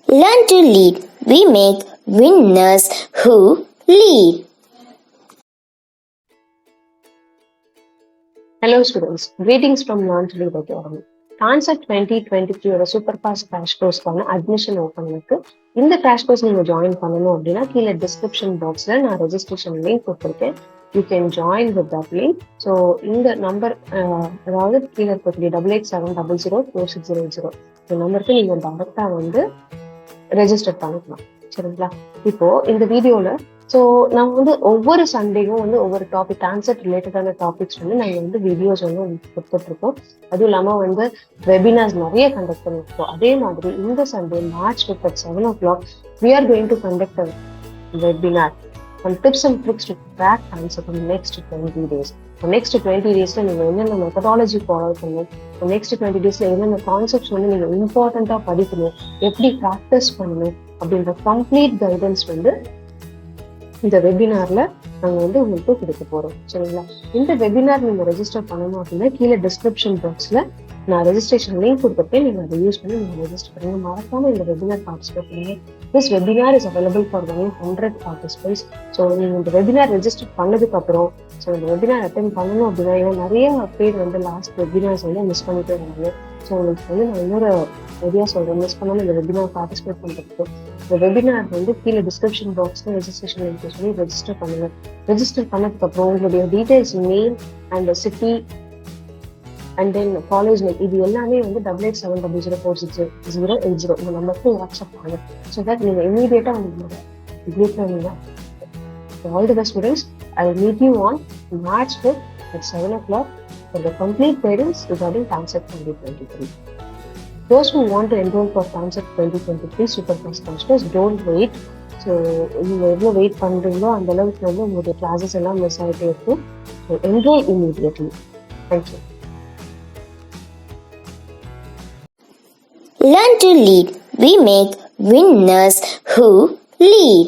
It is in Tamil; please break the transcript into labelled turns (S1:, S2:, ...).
S1: Learn to lead. We make winners who lead.
S2: Hello students, greetings from Learn to Lead Academy. TANCET 2023 ஓட சூப்பர் ஃபாஸ்ட் கிராஷ் கோர்ஸ்க்கான அட்மிஷன் ஓப்பன் இருக்கு. இந்த கிராஷ் கோர்ஸ் நீங்க ஜாயின் பண்ணணும் அப்படின்னா கீழே டிஸ்கிரிப்ஷன் பாக்ஸ்ல நான் ரெஜிஸ்ட்ரேஷன் லிங்க் கொடுத்துருக்கேன். You can join with that link. So இந்த நம்பர் அதாவது கீழே இருக்கக்கூடிய 8870046080 இந்த நம்பருக்கு நீங்க டைரக்டா வந்து ரெஜிஸ்டர் பண்ணிக்கலாம். சரிங்களா? இப்போ இந்த வீடியோல நான் வந்து ஒவ்வொரு சண்டேயும் வந்து ஒவ்வொரு டாபிக் டான்செட் ரிலேட்டடான டாபிக்ஸ் வந்து நாங்கள் வந்து வீடியோஸ் வந்து கொடுத்துட்டு இருக்கோம். அதுவும் இல்லாமல் வந்து வெபினார்ஸ் நிறைய கண்டக்ட் பண்ணிருக்கோம். அதே மாதிரி இந்த Sunday March 5 at 7 o'clock we are going to conduct a webinar on tips and tricks to crack TANCET for the next 20 days. Next 20 டேஸ்ல நீங்க என்னென்ன மெத்தடாலஜி ஃபாலோ பண்ணணும், நெக்ஸ்ட் 20 டேஸ்ல என்னென்ன கான்செப்ட்ஸ் வந்து நீங்க இம்பார்ட்டண்டா படிக்கணும், எப்படி ப்ராக்டிஸ் பண்ணணும் அப்படின்ற கம்ப்ளீட் கைடன்ஸ் வந்து இந்த வெபினார்ல நாங்க வந்து உங்களுக்கு கொடுக்க போறோம். சரிங்களா? இந்த வெபினார் நீங்க ரெஜிஸ்டர் பண்ணணும் அப்படின்னா கீழே டிஸ்கிரிப்ஷன் பாக்ஸ்ல நான் ரெஜிஸ்ட்ரேஷன் லிங்க் கொடுத்துருக்கேன். நீங்க அதை யூஸ் பண்ணி நீங்க ரெஜிஸ்டர் பண்ணுங்க. மறக்காம இந்த வெபினார் பார்ட்டிசிபேட் பண்ணுங்க. This webinar is available for 100 participants. So நீங்க இந்த வெபினார் ரெஜிஸ்டர் பண்ணதுக்கு அப்புறம் இந்த வெபினார் அட்டென்ட் பண்ணணும் அப்படின்னா ஏன்னா நிறைய பேர் வந்து லாஸ்ட் வெபினார்ஸ் வந்து மிஸ் பண்ணிட்டே வராங்க. ஸோ உங்களுக்கு வந்து நான் இன்னொரு ஐடியா சொல்றேன், மிஸ் பண்ணாமல் இந்த வெபினார் பார்ட்டிசிபேட் பண்ணுறதுக்கு. இந்த வெபினார் வந்து கீழே டிஸ்கிரிப்ஷன் பாக்ஸ்ல ரெஜிஸ்ட்ரேஷன் லிங்க் சொல்லி ரெஜிஸ்டர் பண்ணுங்க. ரெஜிஸ்டர் பண்ணதுக்கு அப்புறம் உங்களுடைய details, name and city and then college name இது எல்லாமே வந்து 8870046080 இந்த நம்பருக்கு வாட்ஸ்அப் பண்ணுங்க. ஸோ தட் நீங்க இமீடியட்டா உங்களுக்கு குரூப்ல நீங்க all the best students. I will meet you on March 5 at 7 o'clock for the complete guidance regarding TANCET 2023. Those who want to enroll for TANCET 2023 Super Fast Crash Course, don't wait. So நீங்கள் எவ்வளோ வெயிட் பண்ணுறீங்களோ அந்த அளவுக்கு வந்து உங்களுடைய கிளாஸஸ் எல்லாம் மிஸ் ஆகிட்டே இருக்கும். So enroll immediately. Thank you.
S1: Learn to lead. We make winners who lead.